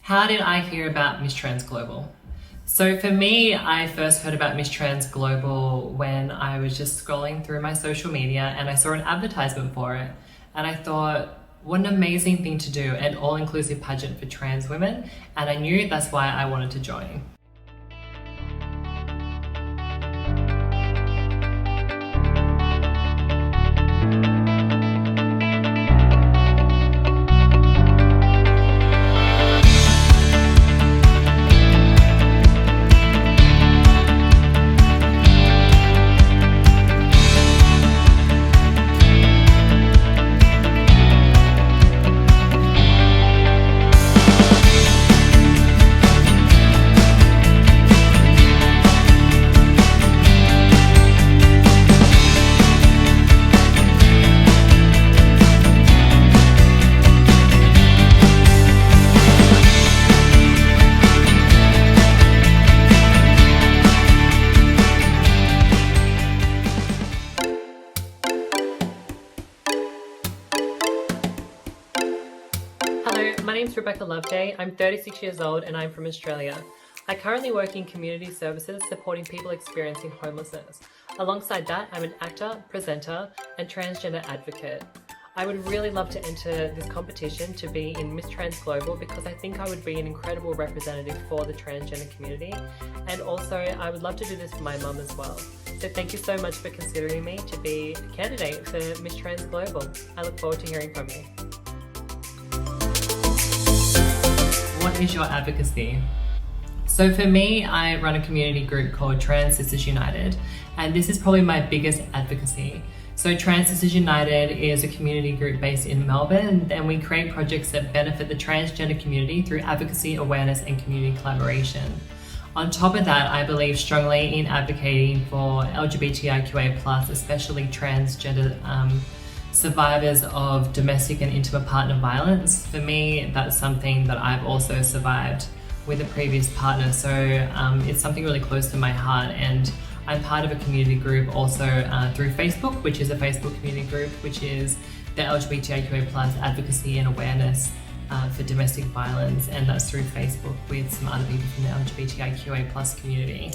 How did I hear about Miss Trans Global? So for me, I first heard about Miss Trans Global when I was just scrolling through my social media and I saw an advertisement for it. And I thought, what an amazing thing to do, an all-inclusive pageant for trans women. And I knew that's why I wanted to join. Hello, my name is Rebeckah Loveday. I'm 36 years old and I'm from Australia. I currently work in community services supporting people experiencing homelessness. Alongside that, I'm an actor, presenter and transgender advocate. I would really love to enter this competition to be in Miss Trans Global because I think I would be an incredible representative for the transgender community, and also I would love to do this for my mum as well. So thank you so much for considering me to be a candidate for Miss Trans Global. I look forward to hearing from you. What is your advocacy? So for me, I run a community group called Trans Sisters United, and this is probably my biggest advocacy. So Trans Sisters United is a community group based in Melbourne, and we create projects that benefit the transgender community through advocacy, awareness and community collaboration. On top of that, I believe strongly in advocating for LGBTIQA+, especially transgender survivors of domestic and intimate partner violence. For me, that's something that I've also survived with a previous partner, so it's something really close to my heart, and I'm part of a community group also through Facebook, which is a Facebook community group, which is the LGBTIQA+ advocacy and awareness for domestic violence, and that's through Facebook with some other people from the LGBTIQA+ community.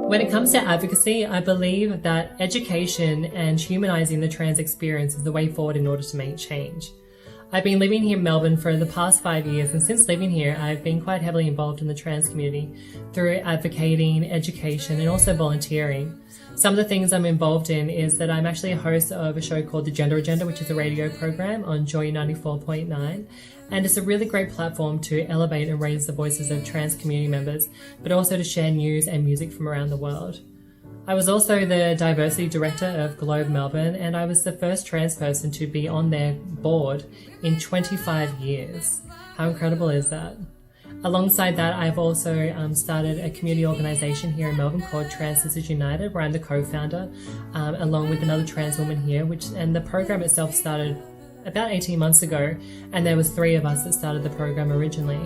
When it comes to advocacy, I believe that education and humanising the trans experience is the way forward in order to make change. I've been living here in Melbourne for the past 5 years, and since living here, I've been quite heavily involved in the trans community through advocating, education, and also volunteering. Some of the things I'm involved in is that I'm actually a host of a show called The Gender Agenda, which is a radio program on Joy 94.9. And it's a really great platform to elevate and raise the voices of trans community members, but also to share news and music from around the world. I was also the diversity director of Globe Melbourne, and I was the first trans person to be on their board in 25 years. How incredible is that? Alongside that, I've also started a community organisation here in Melbourne called Trans Sisters United, where I'm the co-founder, along with another trans woman here, and the program itself started about 18 months ago, and there was 3 of us that started the program originally.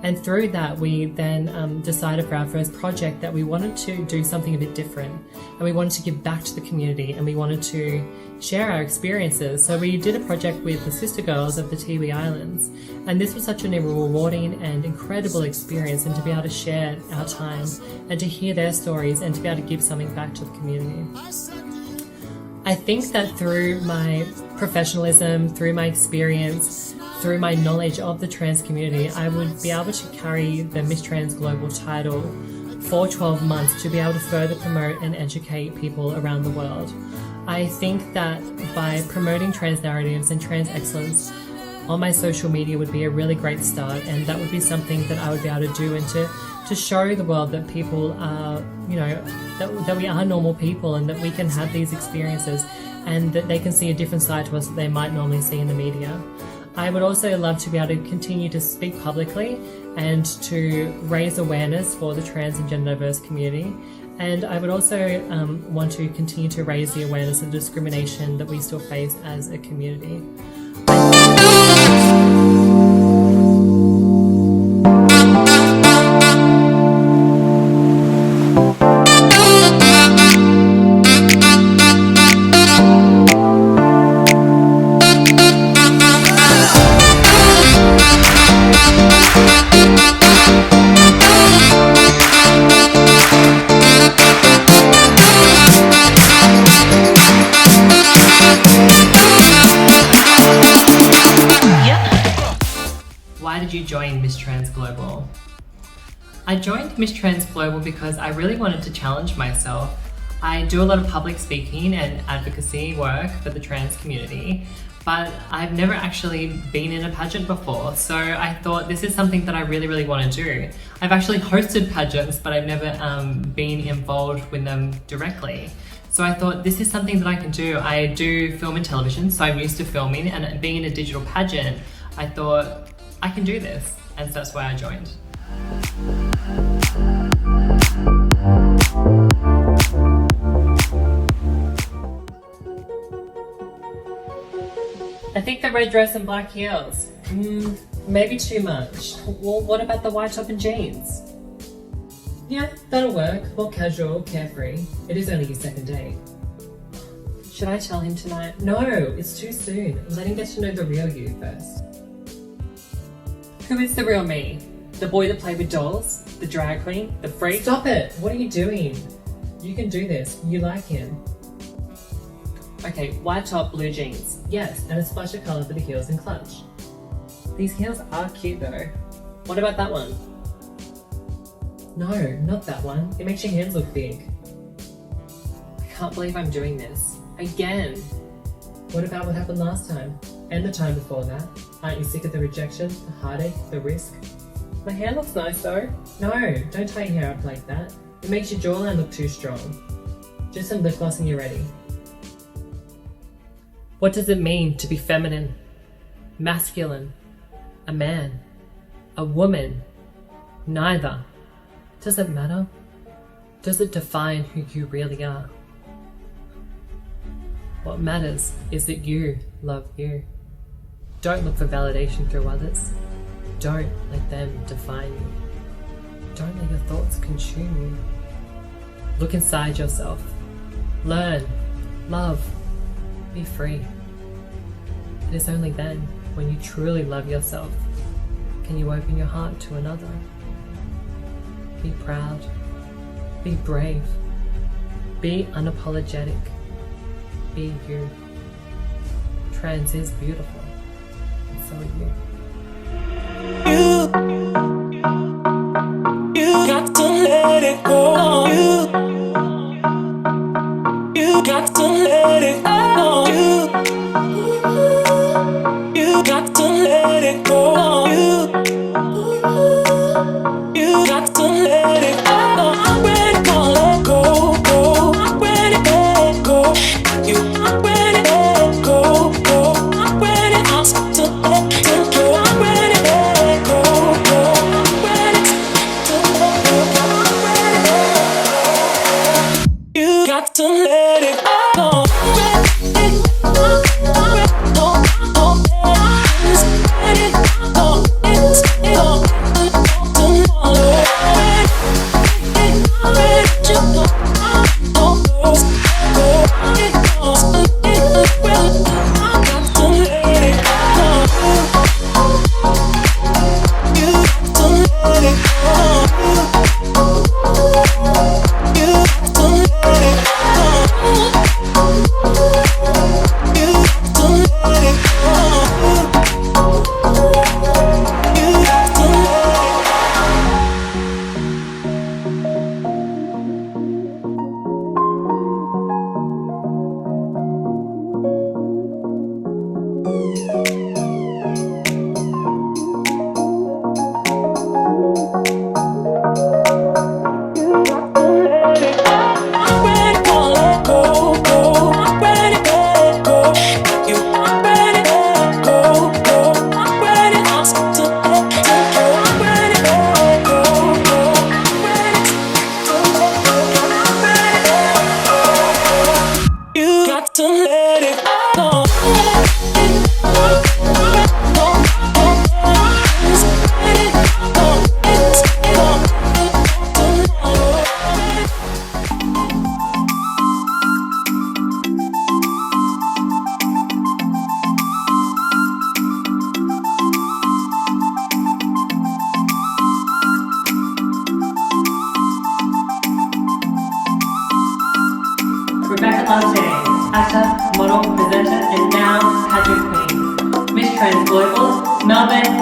And through that, we then decided for our first project that we wanted to do something a bit different, and we wanted to give back to the community, and we wanted to share our experiences. So we did a project with the sister girls of the Tiwi Islands, and this was such a rewarding and incredible experience, and to be able to share our time and to hear their stories and to be able to give something back to the community. I think that through my professionalism, through my experience, through my knowledge of the trans community, I would be able to carry the Miss Trans Global title for 12 months to be able to further promote and educate people around the world. I think that by promoting trans narratives and trans excellence on my social media would be a really great start, and that would be something that I would be able to do, and to show the world that people are, that we are normal people, and that we can have these experiences, and that they can see a different side to us that they might normally see in the media. I would also love to be able to continue to speak publicly and to raise awareness for the trans and gender diverse community. And I would also want to continue to raise the awareness of discrimination that we still face as a community. did you join Miss Trans Global? I joined Miss Trans Global because I really wanted to challenge myself. I do a lot of public speaking and advocacy work for the trans community, but I've never actually been in a pageant before, so I thought this is something that I really want to do. I've actually hosted pageants, but I've never been involved with them directly. So I thought this is something that I can do. I do film and television, so I'm used to filming, and being in a digital pageant, I thought I can do this, and so that's why I joined. I think the red dress and black heels. Maybe too much. Well, what about the white top and jeans? Yeah, that'll work. More casual, carefree. It is only your second date. Should I tell him tonight? No, it's too soon. Let him get to know the real you first. Who is the real me? The boy that played with dolls? The drag queen? The freak? Stop it! What are you doing? You can do this. You like him. Okay, white top, blue jeans. Yes, and a splash of colour for the heels and clutch. These heels are cute though. What about that one? No, not that one. It makes your hands look big. I can't believe I'm doing this. Again! What about what happened last time? And the time before that? Aren't you sick of the rejection, the heartache, the risk? My hair looks nice though. No, don't tie your hair up like that. It makes your jawline look too strong. Just some lip gloss and you're ready. What does it mean to be feminine? Masculine? A man? A woman? Neither. Does it matter? Does it define who you really are? What matters is that you love you. Don't look for validation through others. Don't let them define you. Don't let your thoughts consume you. Look inside yourself. Learn. Love. Be free. It is only then, when you truly love yourself, can you open your heart to another. Be proud. Be brave. Be unapologetic. Be you. Trans is beautiful, and so are you. You got to let it go. You got to let it go. You got to let it go. You got to let it go. I'm ready to let go. I'm ready to let go. I'm ready to let go. I'm ready to let go. I'm ready to let go. I'm ready to let go. I'm ready to let go.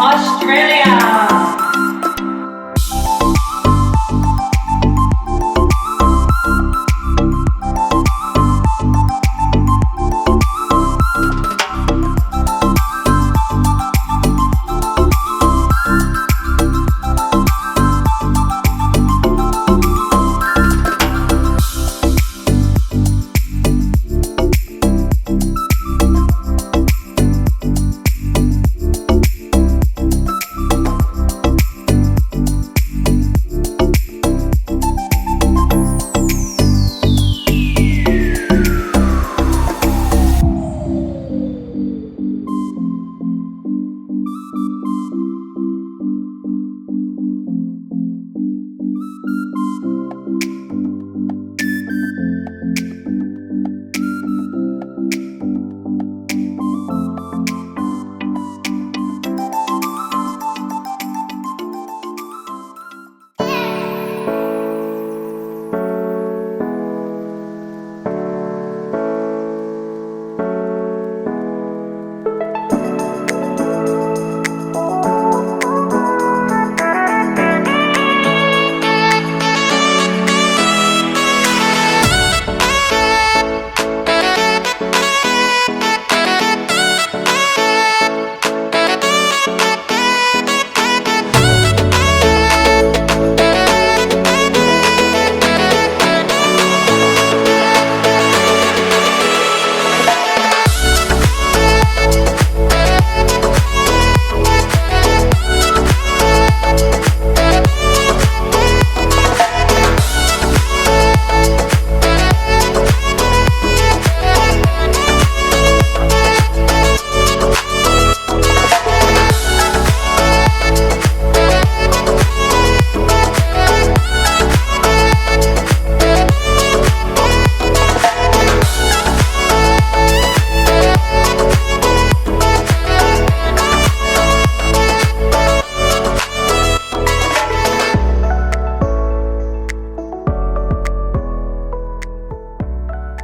Australia.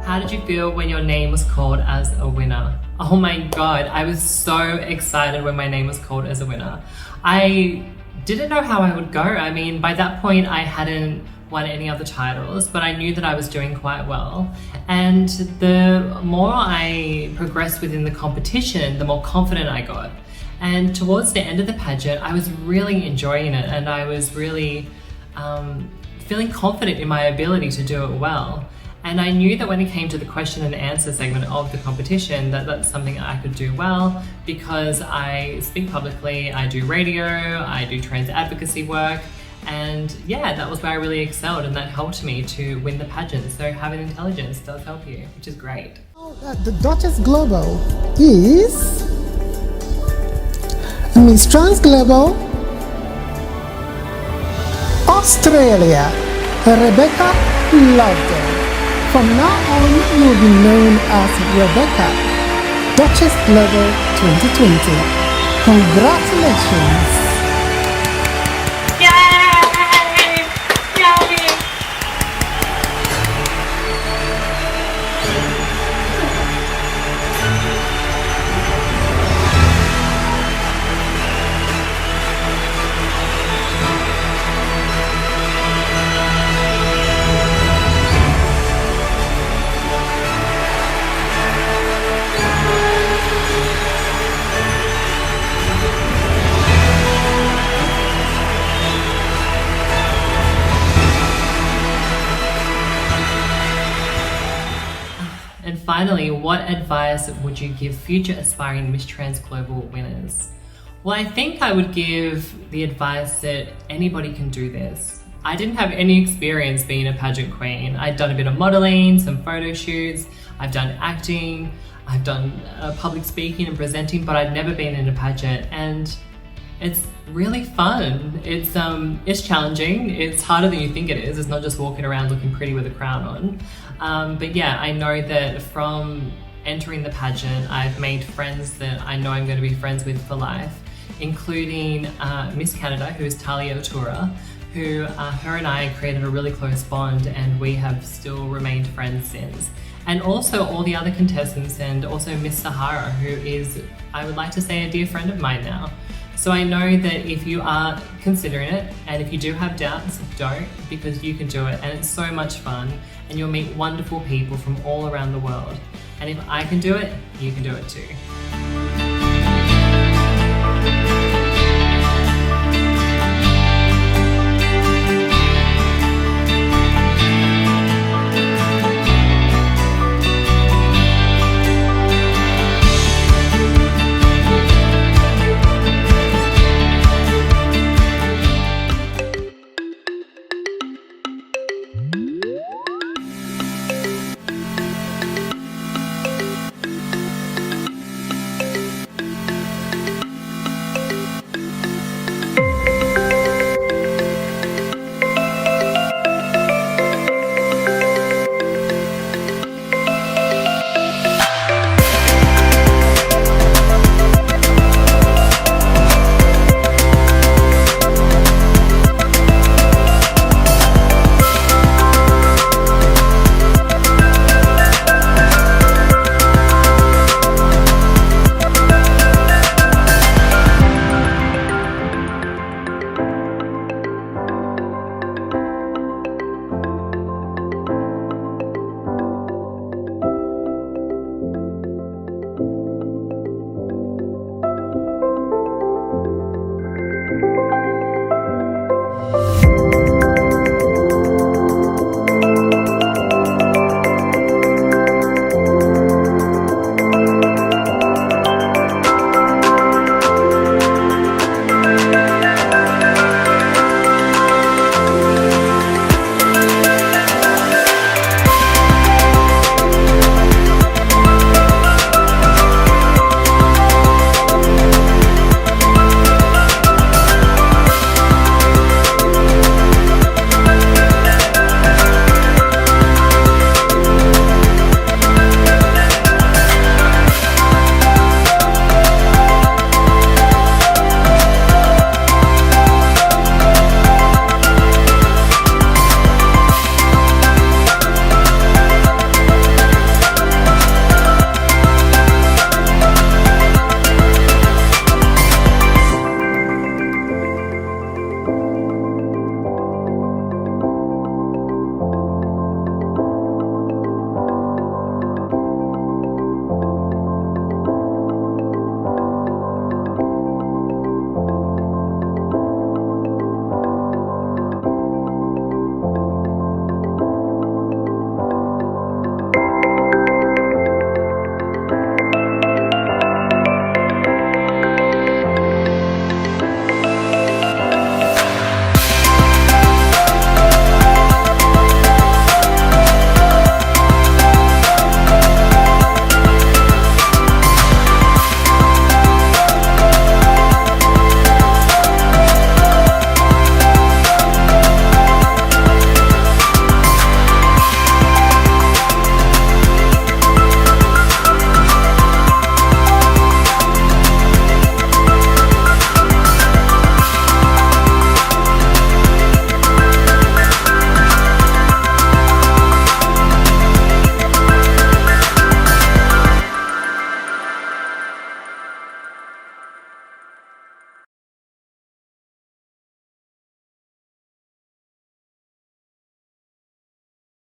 How did you feel when your name was called as a winner? Oh my God, I was so excited when my name was called as a winner. I didn't know how I would go. I mean, by that point I hadn't won any other titles, but I knew that I was doing quite well. And the more I progressed within the competition, the more confident I got. And towards the end of the pageant, I was really enjoying it, and I was really feeling confident in my ability to do it well. And I knew that when it came to the question and answer segment of the competition, that that's something I could do well, because I speak publicly, I do radio, I do trans advocacy work, and yeah, that was where I really excelled, and that helped me to win the pageant. So having intelligence does help you, which is great. The Duchess Global is Miss Trans Global Australia, Rebeckah Loveday. From now on, you will be known as Rebeckah, Duchess Global 2020. Congratulations! Yay! Yay! And finally, what advice would you give future aspiring Miss Trans Global winners? Well, I think I would give the advice that anybody can do this. I didn't have any experience being a pageant queen. I'd done a bit of modeling, some photo shoots, I've done acting, I've done public speaking and presenting, but I'd never been in a pageant, and it's really fun. It's challenging. It's harder than you think it is. It's not just walking around looking pretty with a crown on. But yeah, I know that from entering the pageant, I've made friends that I know I'm going to be friends with for life, including Miss Canada, who is Talia Otura, who her and I created a really close bond, and we have still remained friends since. And also all the other contestants, and also Miss Sahara, who is, I would like to say, a dear friend of mine now. So I know that if you are considering it, and if you do have doubts, don't, because you can do it, and it's so much fun, and you'll meet wonderful people from all around the world. And if I can do it, you can do it too.